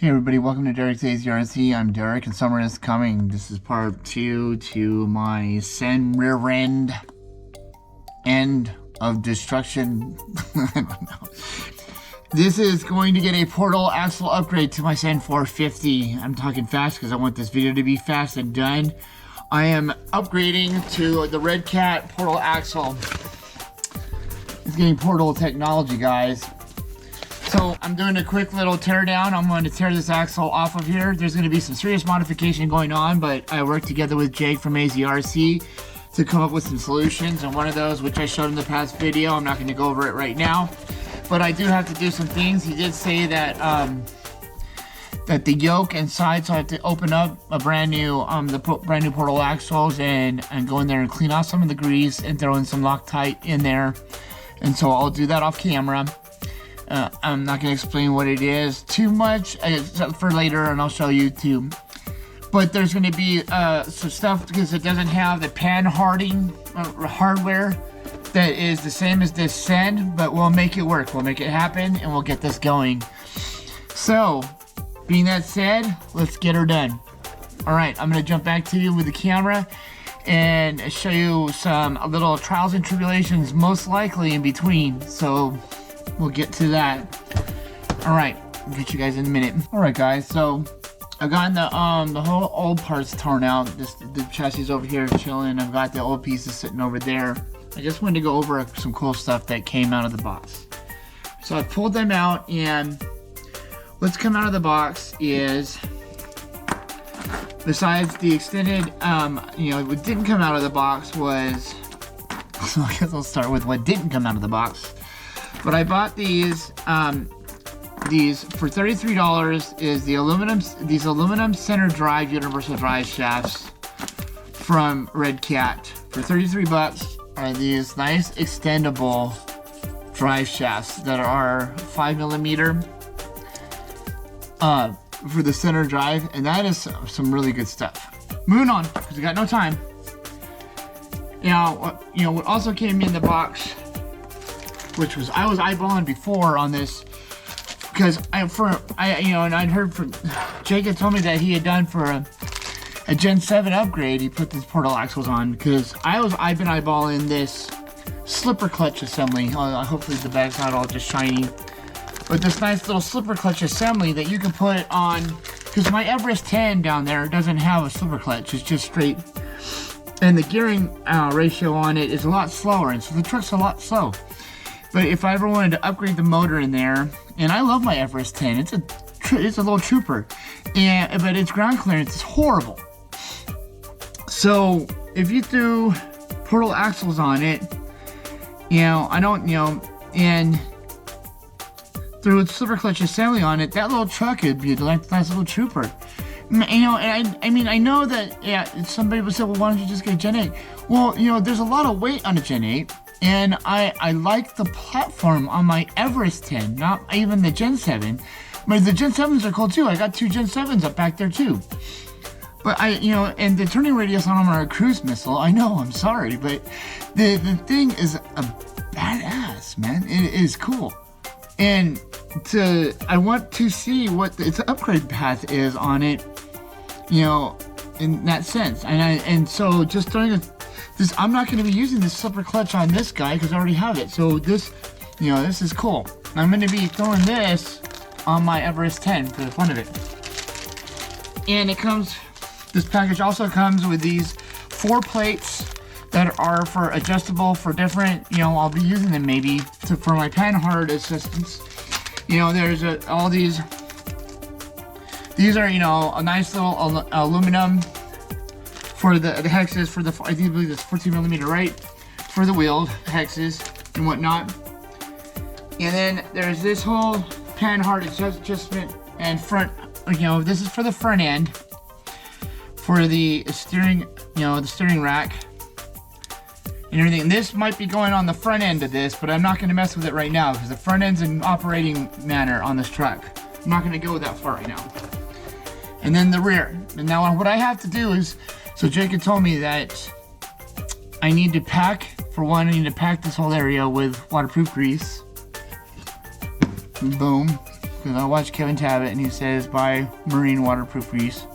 Hey everybody, welcome to Derek's AZRC. I'm Derek and summer is coming. This is part 2 to my Sen rear end of destruction. I don't know. This is going to get a portal axle upgrade to my Sen 450. I'm talking fast because I want this video to be fast and done. I am upgrading to the Red Cat portal axle. It's getting portal technology, guys. So I'm doing a quick little tear down. I'm going to tear this axle off of here. There's going to be some serious modification going on, but I worked together with Jake from AZRC to come up with some solutions. And one of those, which I showed in the past video, I'm not going to go over it right now, but I do have to do some things. He did say that that the yoke and sides, so I have to open up a brand new brand new portal axles and go in there and clean off some of the grease and throw in some Loctite in there. And so I'll do that off camera. I'm not going to explain what it is too much for later, and I'll show you too. But there's going to be some stuff because it doesn't have the pan hardening hardware that is the same as this Sen, but we'll make it work. We'll make it happen, and we'll get this going. So, being that said, let's get her done. All right, I'm going to jump back to you with the camera and show you some little trials and tribulations, most likely in between. So we'll get to that. All right, I'll get you guys in a minute. All right, guys. So I've gotten the whole old parts torn out. The chassis over here chilling. I've got the old pieces sitting over there. I just wanted to go over some cool stuff that came out of the box. So I pulled them out, and what's come out of the box is, besides the extended, what didn't come out of the box was. So I guess I'll start with what didn't come out of the box. But I bought these for $33. Is these aluminum center drive universal drive shafts from Red Cat. For 33 bucks are these nice extendable drive shafts that are 5mm for the center drive, and that is some really good stuff. Moving on, because we got no time. Now, what also came in the box, which was I was eyeballing before on this, because I'd heard from Jake had told me that he had done for a Gen 7 upgrade. He put these portal axles on because I've been eyeballing this slipper clutch assembly. Hopefully the bag's not all just shiny, but this nice little slipper clutch assembly that you can put on, because my Everest 10 down there doesn't have a slipper clutch. It's just straight, and the gearing ratio on it is a lot slower, and so the truck's a lot slow. But if I ever wanted to upgrade the motor in there, and I love my Everest 10, it's a little trooper, but its ground clearance is horrible. So if you threw portal axles on it, and threw a slipper clutch assembly on it, that little truck would be a nice little trooper. And I know that somebody would say, well, why don't you just get a Gen 8? Well, there's a lot of weight on a Gen 8. And I like the platform on my Everest 10, not even the Gen 7. But the Gen 7s are cool too. I got 2 Gen 7s up back there too. But and the turning radius on them are a cruise missile. I know, I'm sorry, but the thing is a badass, man. It is cool. And I want to see what its upgrade path is on it, in that sense. And so just throwing I'm not going to be using this slipper clutch on this guy because I already have it. So this is cool. I'm going to be throwing this on my Everest 10 for the fun of it. And this package also comes with these 4 plates that are for adjustable for different, I'll be using them maybe for my pan hard assistance. There's all these are, a nice little aluminum for the hexes for the, I believe it's 14mm, right? For the wheel hexes and whatnot. And then there's this whole pan hard adjustment and front, this is for the front end for the steering, the steering rack and everything. And this might be going on the front end of this, but I'm not going to mess with it right now because the front end's in operating manner on this truck. I'm not going to go that far right now. And then the rear. And now what I have to do is, so Jake had told me that I need to pack, for one, I need to pack this whole area with waterproof grease. Boom. because I watch Kevin Tabbitt and he says buy marine waterproof grease.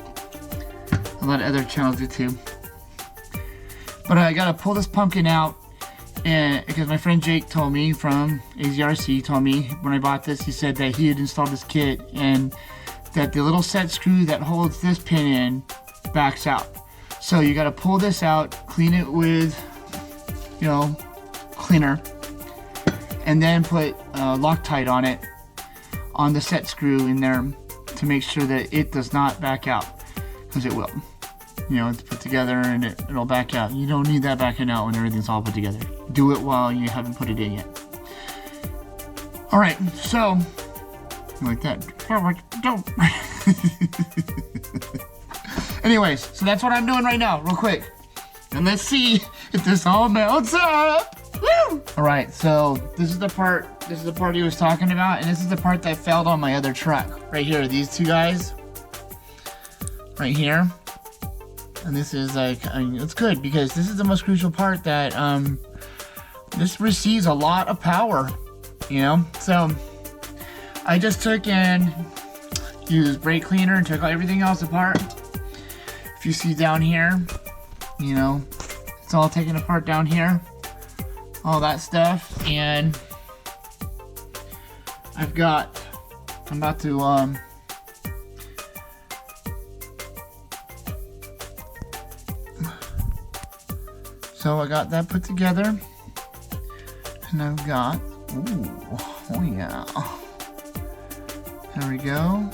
A lot of other channels do too. But I gotta pull this pumpkin out, and because my friend Jake told me from AZRC, told me when I bought this, he said that he had installed this kit and that the little set screw that holds this pin in backs out. So you gotta pull this out, clean it with, you know, cleaner, and then put Loctite on it, on the set screw in there, to make sure that it does not back out, because it will. You know, it's put together and it'll back out. You don't need that backing out when everything's all put together. Do it while you haven't put it in yet. Alright, so, like that. Don't. Anyways, so that's what I'm doing right now, real quick. And let's see if this all melts up. Woo! Alright, so this is the part he was talking about, and this is the part that failed on my other truck. Right here, these two guys. Right here. And this is like, I mean, it's good because this is the most crucial part that this receives a lot of power, you know. So I just took and used brake cleaner and took everything else apart. If you see down here, you know, it's all taken apart down here, all that stuff. And I'm about to so I got that put together, and I've got, ooh, oh yeah, there we go.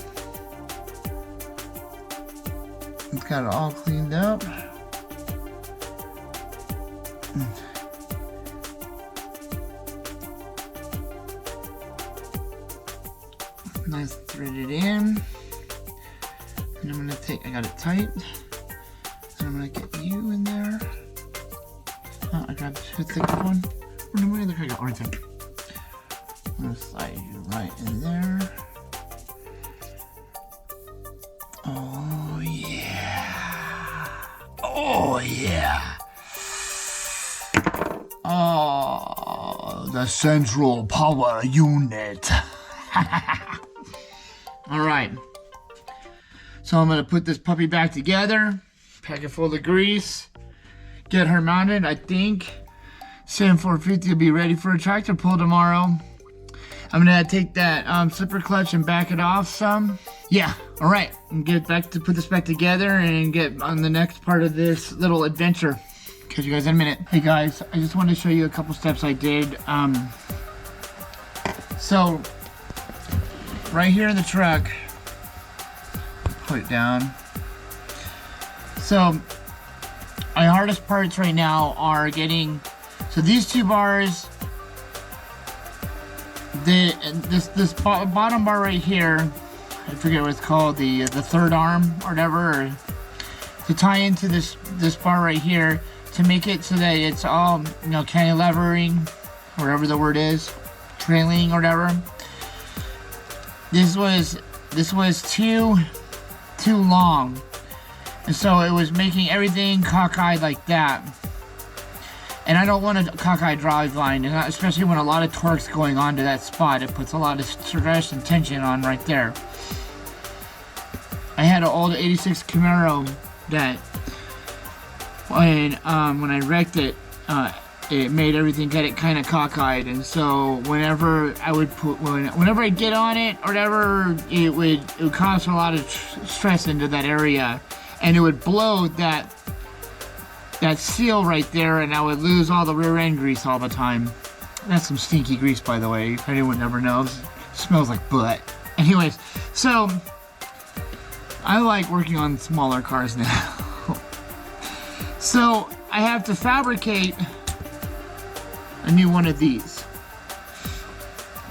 It's got it all cleaned up. Nice threaded in. And I'm gonna take, I got it tight, and I'm gonna get you in there. Oh, I grabbed the thick one. Where did my other go? Right there. I'm gonna slide you right in there. Oh yeah. Oh yeah. Oh, the central power unit. Alright. So I'm gonna put this puppy back together, pack it full of grease, get her mounted. I think Sam 450 will be ready for a tractor pull tomorrow. I'm gonna take that slipper clutch and back it off some. Yeah, alright. And get back to put this back together and get on the next part of this little adventure. Catch you guys in a minute. Hey guys, I just wanted to show you a couple steps I did. So right here in the truck, put it down. So my hardest parts right now are getting, so these two bars, this bottom bar right here, I forget what it's called, the third arm or whatever, or to tie into this bar right here to make it so that it's all, you know, cantilevering, whatever the word is, trailing or whatever. This was too long. And so it was making everything cockeyed like that. And I don't want a cockeyed drive line, and especially when a lot of torque's going on to that spot. It puts a lot of stress and tension on right there. I had an old 86 Camaro that when I wrecked it, it made everything get it kind of cockeyed, and so whenever I would whenever I get on it or whatever, it would cause a lot of stress into that area, and it would blow that seal right there, and I would lose all the rear end grease all the time. That's some stinky grease, by the way, if anyone ever knows. It smells like butt. Anyways, so I like working on smaller cars now. So I have to fabricate a new one of these,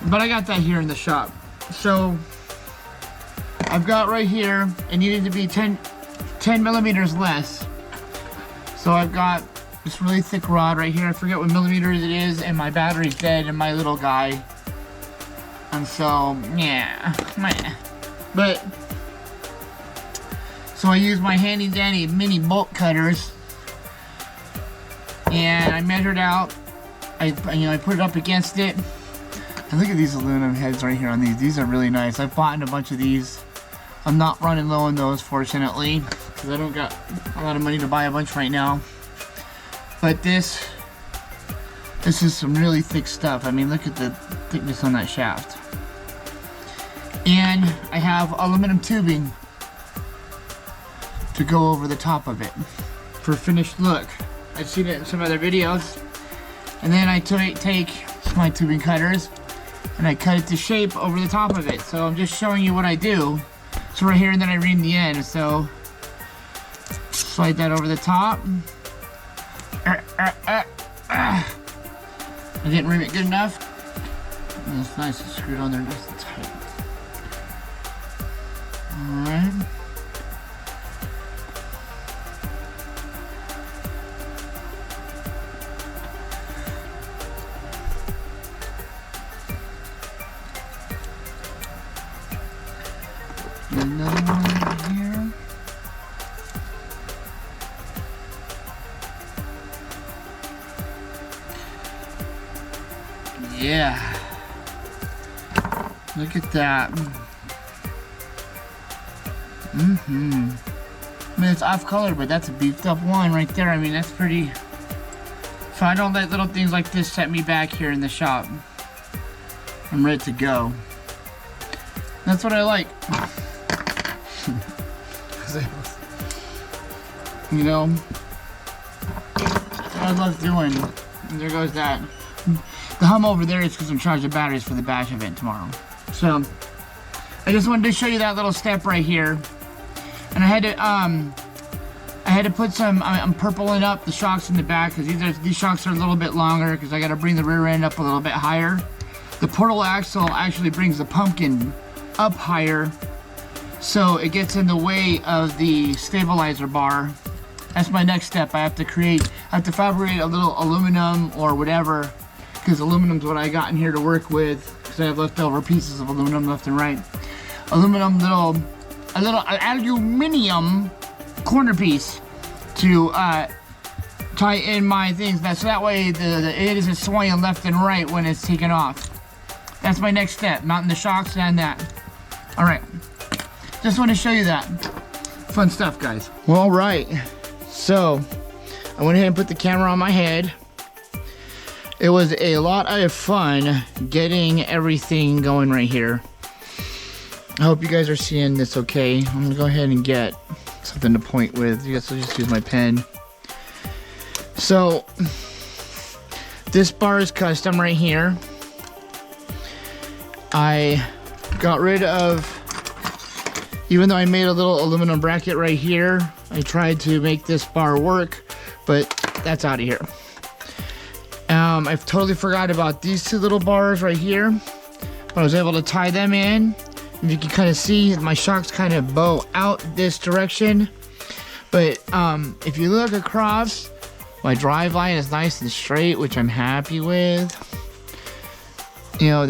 but I got that here in the shop. So I've got right here, it needed to be 10 millimeters less. So I've got this really thick rod right here. I forget what millimeters it is, and my battery's dead in my little guy. And so, yeah, but so I use my handy dandy mini bolt cutters, and I measured out. I put it up against it. And look at these aluminum heads right here on these. These are really nice. I've bought in a bunch of these. I'm not running low on those, fortunately, because I don't got a lot of money to buy a bunch right now. But this is some really thick stuff. I mean, look at the thickness on that shaft. And I have aluminum tubing to go over the top of it for finished look. I've seen it in some other videos. And then I take my tubing cutters and I cut it to shape over the top of it. So I'm just showing you what I do. So right here, and then I ream the end. So slide that over the top. I didn't ream it good enough. It's nice to screw it on there nice and tight. Alright. Another one over here. Yeah. Look at that. I mean, it's off color, but that's a beefed up one right there. I mean, that's pretty. So I don't let little things like this set me back here in the shop. I'm ready to go. That's what I like. You know, what I love doing. And there goes that. The hum over there is because I'm charging batteries for the bash event tomorrow. So I just wanted to show you that little step right here. And I had to put some. I'm purpling up the shocks in the back because these shocks are a little bit longer because I got to bring the rear end up a little bit higher. The portal axle actually brings the pumpkin up higher, so it gets in the way of the stabilizer bar. That's my next step. I have to fabricate a little aluminum or whatever, because aluminum's what I got in here to work with, because I have leftover pieces of aluminum left and right. Aluminum, a little aluminum corner piece to tie in my things. So that way it isn't swaying left and right when it's taken off. That's my next step, mounting the shocks and that. All right, just want to show you that. Fun stuff, guys. Well, all right, so I went ahead and put the camera on my head. It was a lot of fun getting everything going right here. I hope you guys are seeing this okay. I'm gonna go ahead and get something to point with. I guess I'll just use my pen. So this bar is custom right here. I got rid of, even though I made a little aluminum bracket right here, I tried to make this bar work, but that's out of here. I've totally forgot about these two little bars right here, but I was able to tie them in. And you can kind of see my shocks kind of bow out this direction. But if you look across, my drive line is nice and straight, which I'm happy with. You know,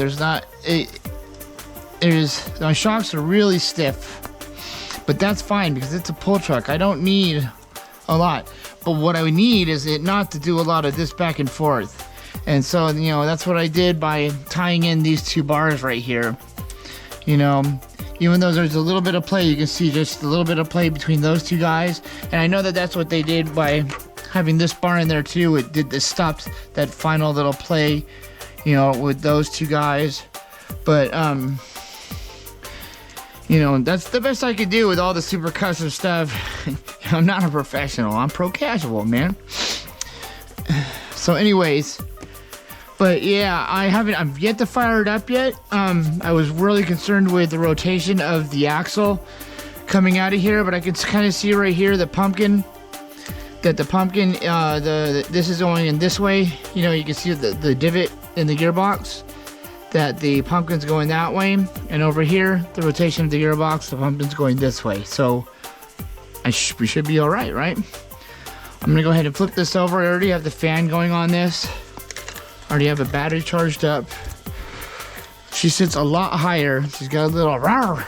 my shocks are really stiff, but that's fine because it's a pull truck. I don't need a lot, but what I would need is it not to do a lot of this back and forth. And so, you know, that's what I did by tying in these two bars right here. You know, even though there's a little bit of play, you can see just a little bit of play between those two guys. And I know that that's what they did by having this bar in there too. It did this, stops that final little play, you know, with those two guys. But you know, that's the best I could do with all the super custom stuff. I'm not a professional, I'm pro casual, man. So anyways, but yeah, I've yet to fire it up yet. I was really concerned with the rotation of the axle coming out of here, but I can kind of see right here the pumpkin, this is going in this way. You know, you can see the divot in the gearbox, that the pumpkin's going that way, and over here, the rotation of the gearbox, the pumpkin's going this way. So we should be all right, right? I'm gonna go ahead and flip this over. I already have the fan going on this. I already have a battery charged up. She sits a lot higher. She's got a little rawr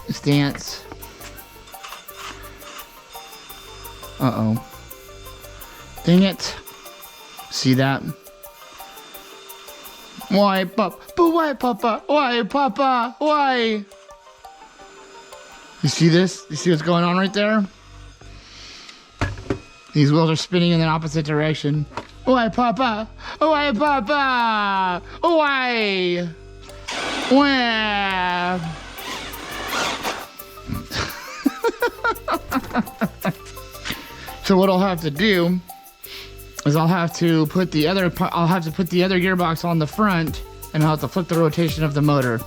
stance. Uh-oh. Dang it. See that? Why, Papa? But why, Papa? Why, Papa? Why? You see this? You see what's going on right there? These wheels are spinning in the opposite direction. Why, Papa? Why, Papa? Why? Why? So what I'll have to do is I'll have to put the other gearbox on the front, and I'll have to flip the rotation of the motor.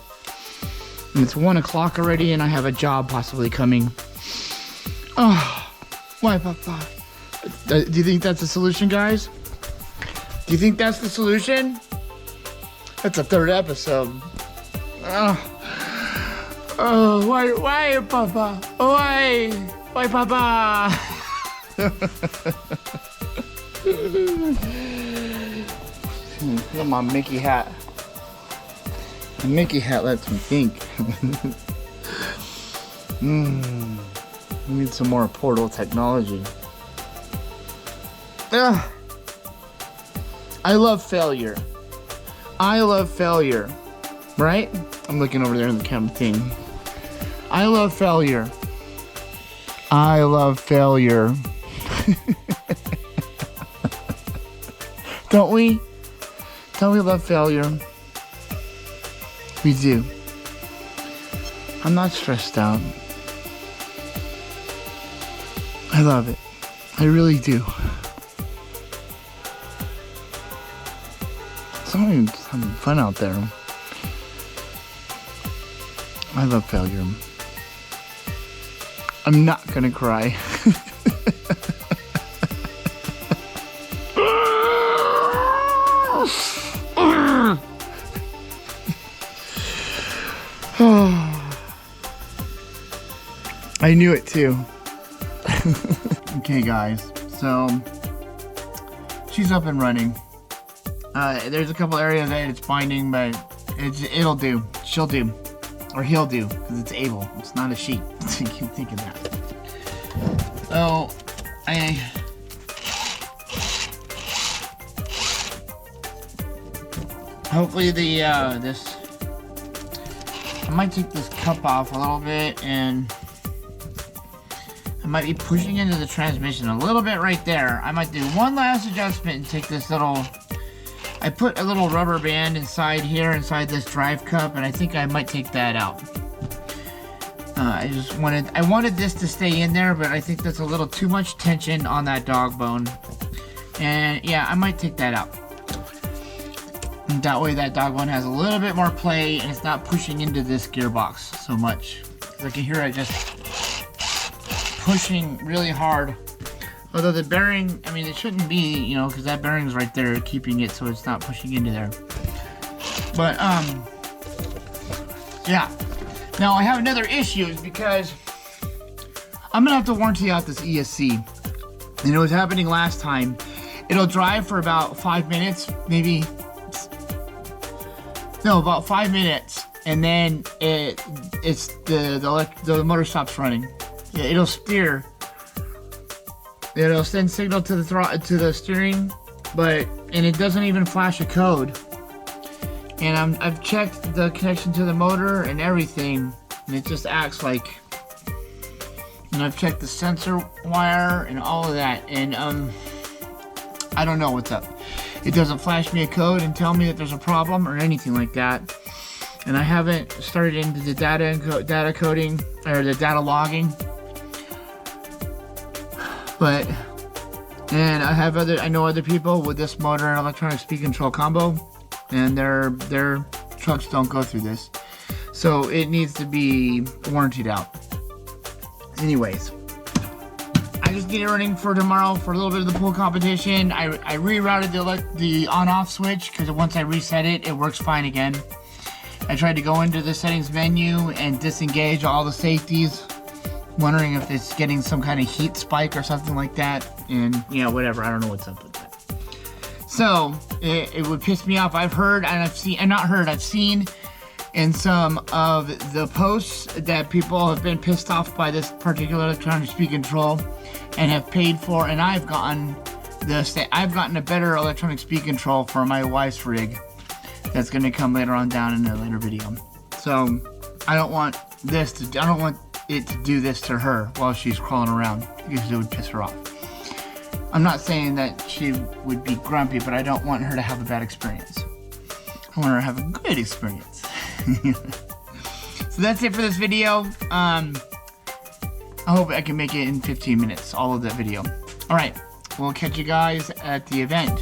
And it's 1 o'clock already, and I have a job possibly coming. Oh, why, Papa? Do you think that's the solution, guys? Do you think that's the solution? That's the 3rd episode. Oh, why, Papa? Why, Papa? Look at my Mickey hat. The Mickey hat lets me think. We need some more portal technology. I love failure. I love failure. Right? I'm looking over there in the camera thing. I love failure. I love failure. Don't we? Don't we love failure? We do. I'm not stressed out. I love it. I really do. It's having fun out there. I love failure. I'm not gonna cry. I knew it too. Okay guys, so she's up and running. There's a couple areas that it's binding, but it'll do. She'll do. Or he'll do, because it's able. It's not a she. I keep thinking that. So, hopefully I might take this cup off a little bit, and I might be pushing into the transmission a little bit right there. I might do one last adjustment and take this little, I put a little rubber band inside here, inside this drive cup, and I think I might take that out. I wanted this to stay in there, but I think that's a little too much tension on that dog bone. And yeah, I might take that out. And that way that dog bone has a little bit more play, and it's not pushing into this gearbox so much. Because I can hear it just pushing really hard. Although the bearing, I mean, it shouldn't be, you know, because that bearing's right there keeping it so it's not pushing into there. But, yeah. Now, I have another issue is because I'm going to have to warranty out this ESC. And it was happening last time. It'll drive for about 5 minutes, maybe. No, about 5 minutes. And then the motor stops running. Yeah, it'll steer. It'll send signal to the steering, and it doesn't even flash a code. And I've checked the connection to the motor and everything, and it just acts like. And I've checked the sensor wire and all of that, and I don't know what's up. It doesn't flash me a code and tell me that there's a problem or anything like that. And I haven't started into the data coding or the data logging. And I know other people with this motor and electronic speed control combo, and their trucks don't go through this, so it needs to be warrantied out. Anyways, I just get it running for tomorrow for a little bit of the pool competition. I rerouted the on-off switch because once I reset it, it works fine again. I tried to go into the settings menu and disengage all the safeties, wondering if it's getting some kind of heat spike or something like that, and yeah, whatever, I don't know what's up with that. So it would piss me off. I've seen in some of the posts that people have been pissed off by this particular electronic speed control and have paid for, and I've gotten a better electronic speed control for my wife's rig That's going to come later on down in a later video. So I don't want it to do this to her while she's crawling around, because it would piss her off. I'm not saying that she would be grumpy, but I don't want her to have a bad experience. I want her to have a good experience. So that's it for this video. I hope I can make it in 15 minutes, all of that video. Alright, we'll catch you guys at the event.